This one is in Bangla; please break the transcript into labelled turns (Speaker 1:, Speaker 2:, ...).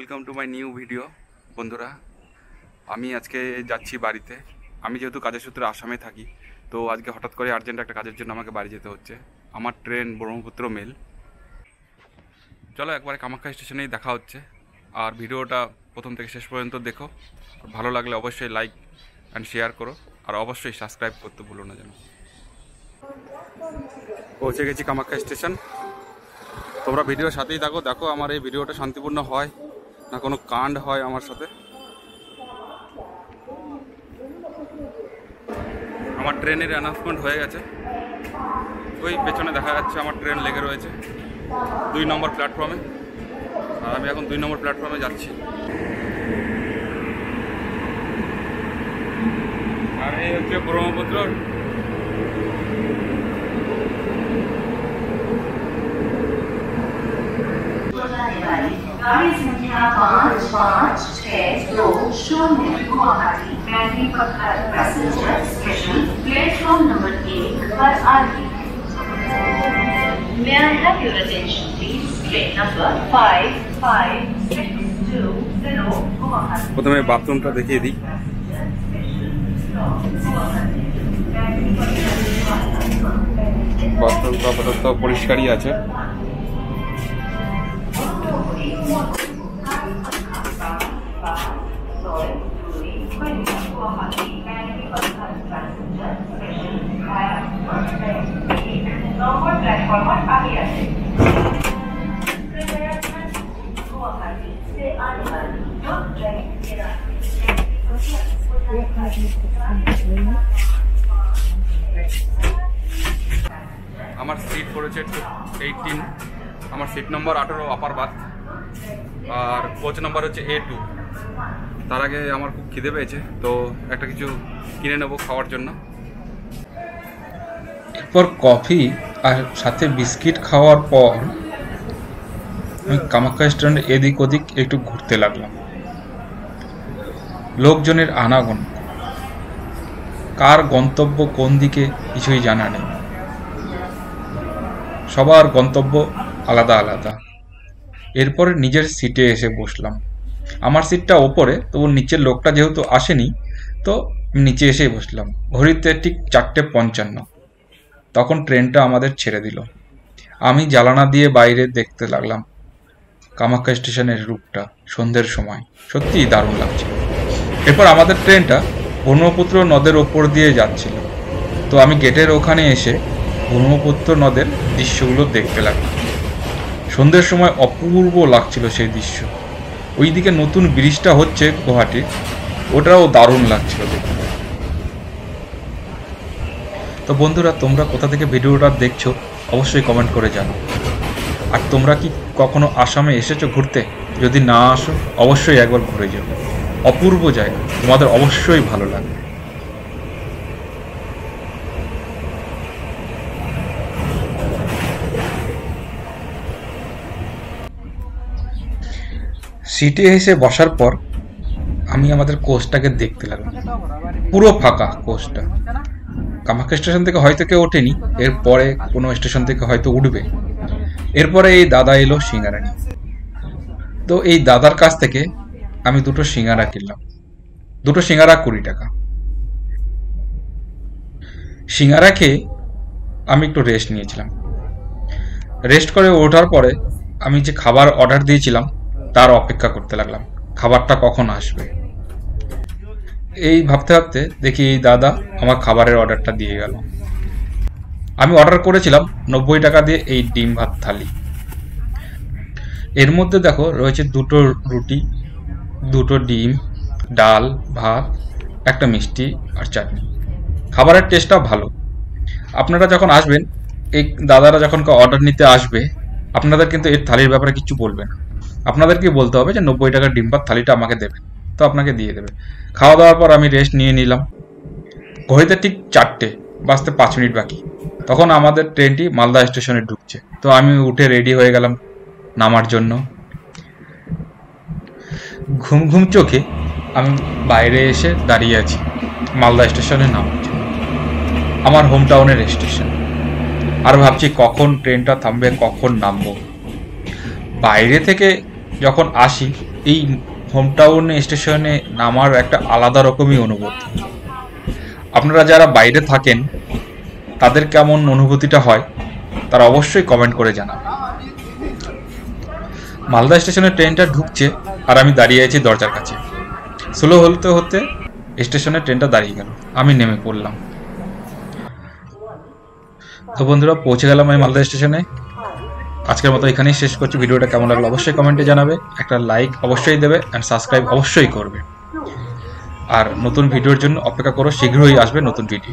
Speaker 1: Welcome to my new video. বন্ধুরা, আমি আজকে যাচ্ছি বাড়িতে। আমি যেহেতু কাজের সূত্রে আসামে থাকি, তো আজকে হঠাৎ করে আর্জেন্ট একটা কাজের জন্য আমাকে বাড়ি যেতে হচ্ছে। আমার ট্রেন ব্রহ্মপুত্র মেল। চলো একবারে কামাখ্যা স্টেশনেই দেখা হচ্ছে। আর ভিডিওটা প্রথম থেকে শেষ পর্যন্ত দেখো। ভালো লাগলে অবশ্যই লাইক অ্যান্ড শেয়ার করো, আর অবশ্যই সাবস্ক্রাইব করতে ভুলো না যেন। পৌঁছে গেছি কামাখ্যা স্টেশন। তোমরা ভিডিওর সাথেই থাকো, দেখো আমার এই ভিডিওটা শান্তিপূর্ণ হয় না কোনো কাণ্ড হয় আমার সাথে। আমার ট্রেনের অ্যানাউন্সমেন্ট হয়ে গেছে, ওই পেছনে দেখা যাচ্ছে আমার ট্রেন লেগে রয়েছে 2 নম্বর প্ল্যাটফর্মে। আর আমি এখন 2 নম্বর প্ল্যাটফর্মে যাচ্ছি। আর এই হচ্ছে ব্রহ্মপুত্র।
Speaker 2: गाड़ी संख्या 5562 गुवाहाटी मैनीपत पैसेंजर स्टेशन प्लेटफॉर्म नंबर 1 पर आ रही है। May I have your attention please? Train number 5562 Guwahati.
Speaker 1: প্রথমে বাথরুমটা দেখিয়ে দিই। বাথরুমটা আপাতত পরিষ্কারই আছে। আমার সিট পড়েছে 18, আমার সিট নম্বর 18 আপার বাথ, আর কোচ নম্বর হচ্ছে A2। তার আগে আমার খুব খিদে পেয়েছে, তো একটা কিছু কিনে নেবো খাওয়ার জন্য।
Speaker 3: এরপর কফি আর সাথে বিস্কিট খাওয়ার পর আমি কামাখ্যা স্ট্যান্ডে এদিক ওদিক একটু ঘুরতে লাগলাম। লোকজনের আনাগোনা, কার গন্তব্য কোন দিকে কিছুই জানা নেই। সবার গন্তব্য আলাদা আলাদা। এরপরে নিজের সিটে এসে বসলাম। আমার সিটটা ওপরে, তবু নিচের লোকটা যেহেতু আসেনি, তো নিচে এসেই বসলাম। ঘড়িতে ঠিক 4:55। তখন ট্রেনটা আমাদের ছেড়ে দিল। আমি জানালা দিয়ে বাইরে দেখতে লাগলাম কামাখ্যা স্টেশনের রূপটা সন্ধ্যের সময়। সত্যিই দারুণ লাগছে। এরপর আমাদের ট্রেনটা ব্রহ্মপুত্র নদের ওপর দিয়ে যাচ্ছিল, তো আমি গেটের ওখানে এসে ব্রহ্মপুত্র নদের দৃশ্যগুলো দেখতে লাগলাম। সন্ধ্যের সময় অপূর্ব লাগছিল সেই দৃশ্য। ওইদিকে নতুন ব্রিজটা হচ্ছে গুয়াহাটির, ওটাও দারুণ লাগছিল দেখতে। তো বন্ধুরা, তোমরা কোথা থেকে ভিডিওটা দেখছো অবশ্যই কমেন্ট করে জানাও। আর তোমরা কি কখনো আসামে এসেছো ঘুরতে? যদি না আসো অবশ্যই একবার ঘুরে যাও। অপূর্ব জায়গা, তোমাদের অবশ্যই ভালো লাগবে। সিটে এসে বসার পর আমি আমাদের কোচটাকে দেখতে লাগলাম। পুরো ফাঁকা কোচটা। কামাখ্যা স্টেশন থেকে হয়তো কেউ ওঠেনি, এরপরে কোনো স্টেশন থেকে হয়তো উঠবে। এরপরে এই দাদা এলো সিঙ্গারা নিয়ে। তো এই দাদার কাছ থেকে আমি 2টো সিঙ্গারা কিনলাম। 2টো সিঙ্গারা 20 টাকা। সিঙ্গারা খেয়ে আমি একটু রেস্ট নিয়েছিলাম। রেস্ট করে ওঠার পরে আমি যে খাবার অর্ডার দিয়েছিলাম তার অপেক্ষা করতে লাগলাম, খাবারটা কখন আসবে। এই ভাবতে ভাবতে দেখি এই দাদা আমার খাবারের অর্ডারটা দিয়ে গেল। আমি অর্ডার করেছিলাম 90 টাকা দিয়ে এই ডিম ভাত থালি। এর মধ্যে দেখো রয়েছে 2টো রুটি, 2টো ডিম, ডাল, ভাত, একটা মিষ্টি আর চাটনি। খাবারের টেস্টটা ভালো। আপনারা যখন আসবেন, এই দাদারা যখন অর্ডার নিতে আসবে, আপনাদের কিন্তু এর থালির ব্যাপারে কিছু বলবে না। আপনাদেরকে বলতে হবে যে 90 টাকার ডিম ভাত থালিটা আমাকে দেবেন, তো আপনাকে দিয়ে দেবে। খাওয়া দাওয়ার পর আমি রেস্ট নিয়ে নিলাম। ঘড়িতে ঠিক 4টে বাজতে 5 মিনিট বাকি। তখন আমাদের ট্রেনটি মালদা স্টেশনে ঢুকছে, তো আমি উঠে রেডি হয়ে গেলাম নামার জন্য। ঘুম ঘুম চোখে আমি বাইরে এসে দাঁড়িয়ে আছি মালদা স্টেশনে নামার জন্য, আমার হোম টাউনের স্টেশন। আর ভাবছি কখন ট্রেনটা থামবে, কখন নামবো। বাইরে থেকে যখন আসি এই হোম টাউন স্টেশনে নামার একটা আলাদা রকমই অনুভূতি। আপনারা যারা বাইরে থাকেন তাদের কেমন অনুভূতিটা হয় তারা অবশ্যই কমেন্ট করে জানাবেন। মালদা স্টেশনে ট্রেনটা ঢুকছে আর আমি দাঁড়িয়ে আছি দরজার কাছে। স্লো হতে হতে স্টেশনে ট্রেনটা দাঁড়িয়ে গেল, আমি নেমে পড়লাম। তো বন্ধুরা, পৌঁছে গেলাম আমি মালদা স্টেশনে। আজকের মতো এখানেই শেষ করছি। ভিডিওটা কেমন লাগলো অবশ্যই কমেন্টে জানাবে, একটা লাইক অবশ্যই দেবে অ্যান্ড সাবস্ক্রাইব অবশ্যই করবে। আর নতুন ভিডিওর জন্য অপেক্ষা করো, শীঘ্রই আসবে নতুন ভিডিও।